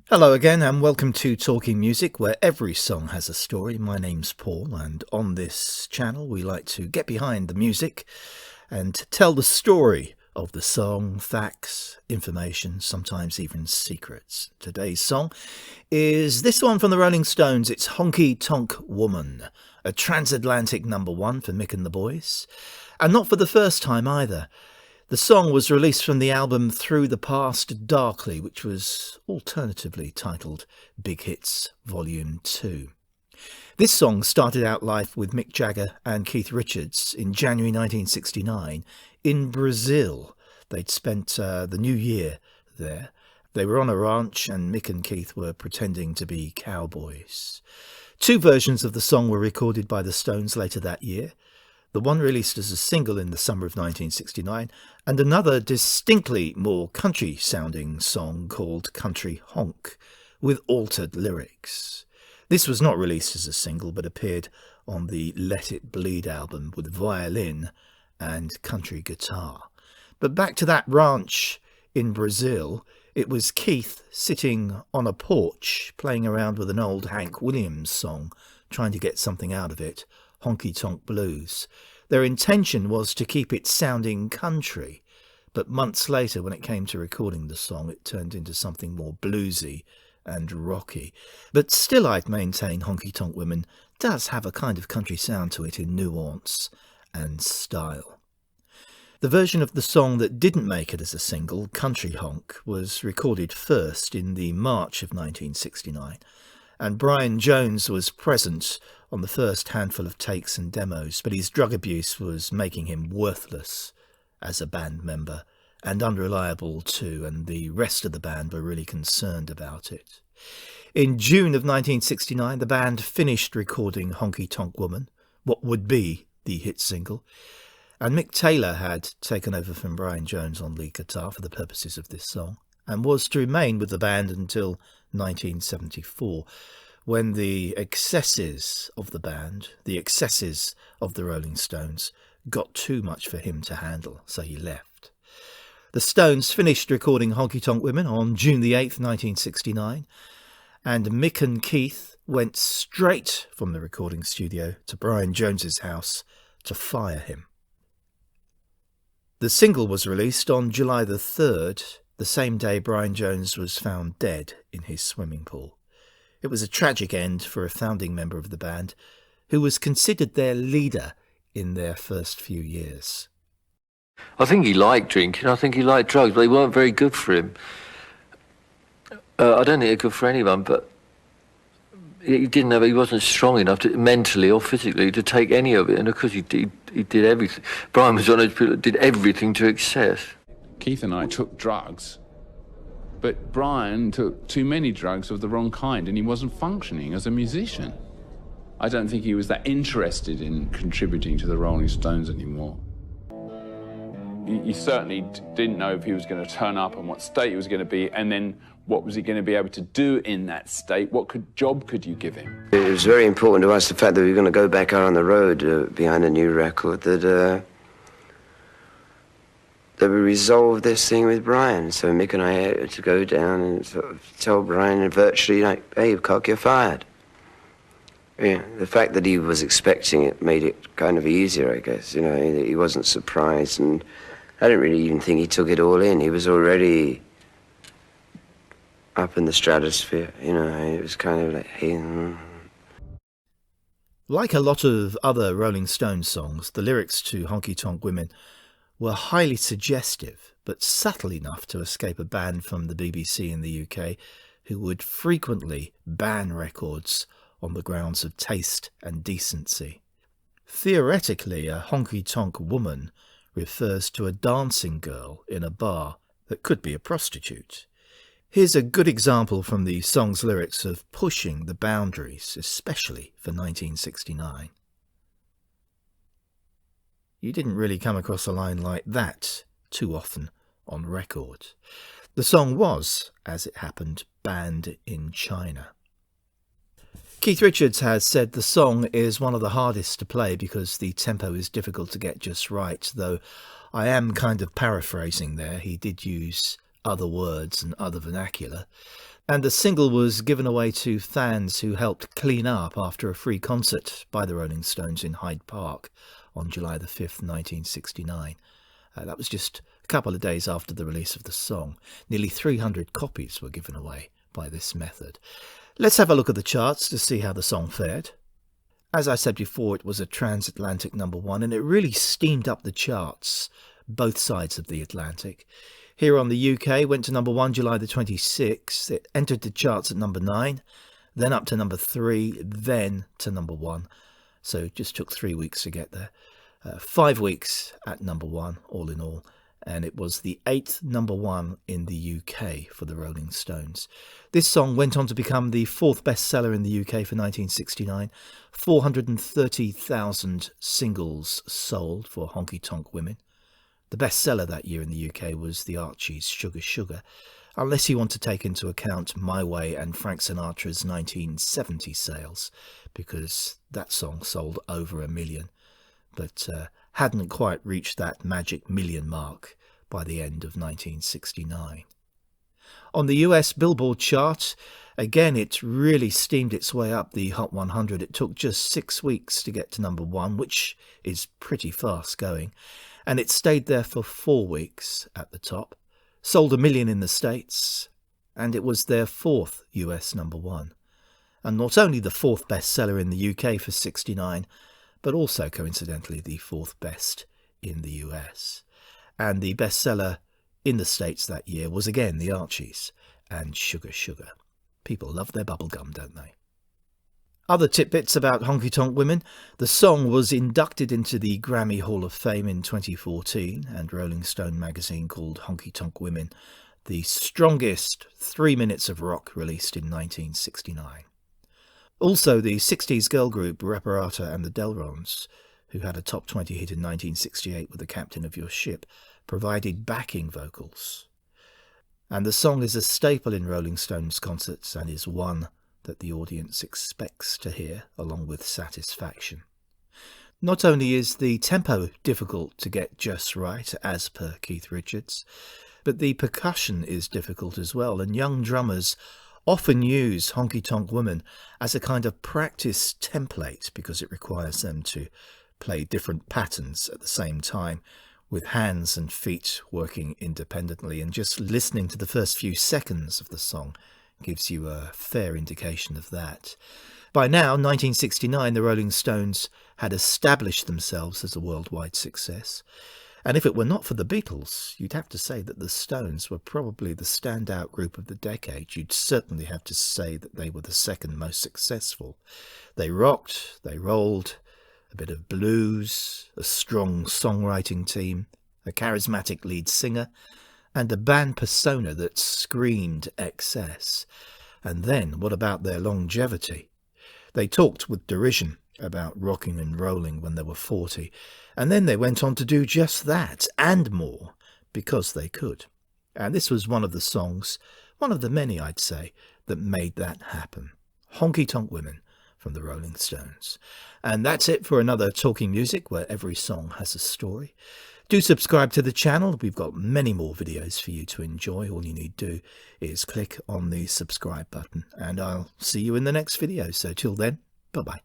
Hello again and welcome to Talking Music, where every song has a story. My name's Paul, and on this channel we like to get behind the music and tell the story of the song, facts, information, sometimes even secrets. Today's song is this one from the Rolling Stones. It's Honky Tonk Woman, a transatlantic #1 for Mick and the Boys, and not for the first time either. The song was released from the album Through the Past Darkly, which was alternatively titled Big Hits Volume 2. This song started out life with Mick Jagger and Keith Richards in January 1969 in Brazil. They'd spent the new year there. They were on a ranch and Mick and Keith were pretending to be cowboys. Two versions of the song were recorded by the Stones later that year. The one released as a single in the summer of 1969, and another distinctly more country-sounding song called Country Honk, with altered lyrics. This was not released as a single, but appeared on the Let It Bleed album with violin and country guitar. But back to that ranch in Brazil, it was Keith sitting on a porch, playing around with an old Hank Williams song, trying to get something out of it, Honky Tonk Blues. Their intention was to keep it sounding country, but months later when it came to recording the song it turned into something more bluesy and rocky. But still I'd maintain Honky Tonk Women does have a kind of country sound to it in nuance and style. The version of the song that didn't make it as a single, Country Honk, was recorded first in the March of 1969. And Brian Jones was present on the first handful of takes and demos, but his drug abuse was making him worthless as a band member, and unreliable too, and the rest of the band were really concerned about it. In June of 1969, the band finished recording Honky Tonk Woman, what would be the hit single, and Mick Taylor had taken over from Brian Jones on lead guitar for the purposes of this song, and was to remain with the band until 1974, when the excesses of the band, the excesses of the Rolling Stones, got too much for him to handle, so he left. The Stones finished recording Honky Tonk Women on June the 8th, 1969, and Mick and Keith went straight from the recording studio to Brian Jones's house to fire him. The single was released on July the 3rd, the same day Brian Jones was found dead in his swimming pool. It was a tragic end for a founding member of the band, who was considered their leader in their first few years. I think he liked drinking, I think he liked drugs, but they weren't very good for him. I don't think they're good for anyone, but he wasn't strong enough mentally or physically to take any of it, and of course he did everything. Brian was one of those people that did everything to excess. Keith and I took drugs, but Brian took too many drugs of the wrong kind, and he wasn't functioning as a musician. I don't think he was that interested in contributing to the Rolling Stones anymore. He certainly didn't know if he was going to turn up and what state he was going to be, and then what was he going to be able to do in that state? What job could you give him? It was very important to us, the fact that we were going to go back out on the road behind a new record, that we resolved this thing with Brian. So Mick and I had to go down and sort of tell Brian virtually, like, hey, Cock, you're fired. Yeah, the fact that he was expecting it made it kind of easier, I guess. You know, he wasn't surprised, and I didn't really even think he took it all in. He was already up in the stratosphere, you know. It was kind of like, hey. Like a lot of other Rolling Stones songs, the lyrics to Honky Tonk Women were highly suggestive, but subtle enough to escape a ban from the BBC in the UK, who would frequently ban records on the grounds of taste and decency. Theoretically, a honky tonk woman refers to a dancing girl in a bar that could be a prostitute. Here's a good example from the song's lyrics of pushing the boundaries, especially for 1969. You didn't really come across a line like that too often on record. The song was, as it happened, banned in China. Keith Richards has said the song is one of the hardest to play because the tempo is difficult to get just right, though I am kind of paraphrasing there. He did use other words and other vernacular. And the single was given away to fans who helped clean up after a free concert by the Rolling Stones in Hyde Park on July the 5th, 1969. That was just a couple of days after the release of the song. Nearly 300 copies were given away by this method. Let's have a look at the charts to see how the song fared. As I said before, it was a transatlantic #1, and it really steamed up the charts, both sides of the Atlantic. Here on the UK, went to #1 July the 26th. It entered the charts at #9, then up to #3, then to #1. So it just took 3 weeks to get there. 5 weeks at #1, all in all. And it was the 8th #1 in the UK for the Rolling Stones. This song went on to become the 4th bestseller in the UK for 1969. 430,000 singles sold for Honky Tonk Women. The bestseller that year in the UK was the Archies' Sugar Sugar, unless you want to take into account My Way and Frank Sinatra's 1970 sales, because that song sold over 1 million, but hadn't quite reached that magic million mark by the end of 1969. On the US Billboard chart, again, it really steamed its way up the Hot 100. It took just 6 weeks to get to #1, which is pretty fast going. And it stayed there for 4 weeks at the top, sold 1 million in the States, and it was their 4th US #1. And not only the 4th bestseller in the UK for 69, but also coincidentally the 4th best in the US. And the bestseller in the States that year was again the Archies and Sugar Sugar. People love their bubblegum, don't they? Other tidbits about Honky Tonk Women. The song was inducted into the Grammy Hall of Fame in 2014, and Rolling Stone magazine called Honky Tonk Women the strongest 3 minutes of rock released in 1969. Also, the 60s girl group Reparata and the Delrons, who had a top 20 hit in 1968 with The Captain of Your Ship, provided backing vocals. And the song is a staple in Rolling Stones concerts and is one that the audience expects to hear, along with Satisfaction. Not only is the tempo difficult to get just right, as per Keith Richards, but the percussion is difficult as well, and young drummers often use Honky Tonk Women as a kind of practice template because it requires them to play different patterns at the same time, with hands and feet working independently, and just listening to the first few seconds of the song gives you a fair indication of that. By now, 1969, the Rolling Stones had established themselves as a worldwide success. And if it were not for the Beatles, you'd have to say that the Stones were probably the standout group of the decade. You'd certainly have to say that they were the second most successful. They rocked, they rolled, a bit of blues, a strong songwriting team, a charismatic lead singer, and a band persona that screamed excess. And then, what about their longevity? They talked with derision about rocking and rolling when they were 40, and then they went on to do just that, and more, because they could. And this was one of the songs, one of the many, I'd say, that made that happen. Honky Tonk Women from the Rolling Stones. And that's it for another Talking Music, where every song has a story. Do subscribe to the channel. We've got many more videos for you to enjoy. All you need to do is click on the subscribe button, and I'll see you in the next video. So till then, bye-bye.